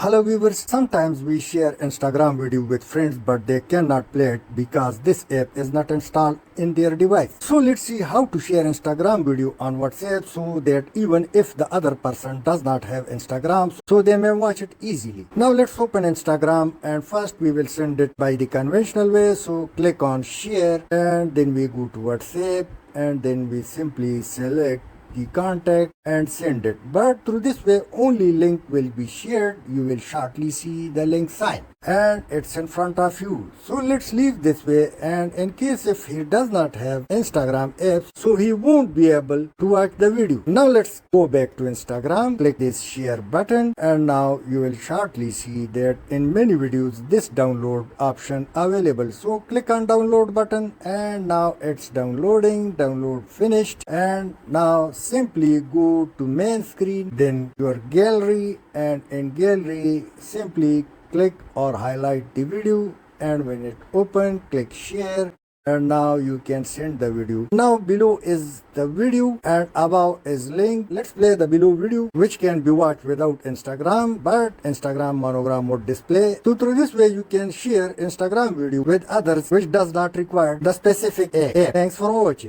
Hello viewers, sometimes we share Instagram video with friends but they cannot play it because this app is not installed in their device. So let's see how to share Instagram video on WhatsApp so that even if the other person does not have Instagram, so they may watch it easily. Now let's open Instagram and first we will send it by the conventional way. So click on share and then we go to WhatsApp and then we simply select the contact and send it. But through this way only link will be shared. You will shortly see the link sign and it's in front of you. So let's leave this way, and in case if he does not have Instagram apps, so he won't be able to watch the video. Now let's go back to Instagram, click this share button, and now you will shortly see that in many videos this download option available. So click on download button and now it's downloading. Download finished, and now simply go to main screen, then your gallery, and in gallery simply click or highlight the video, and when it open click share, and now you can send the video. Now below is the video and above is link. Let's play the below video which can be watched without Instagram, but Instagram monogram would display. So through this way you can share Instagram video with others which does not require the specific app. Thanks for watching.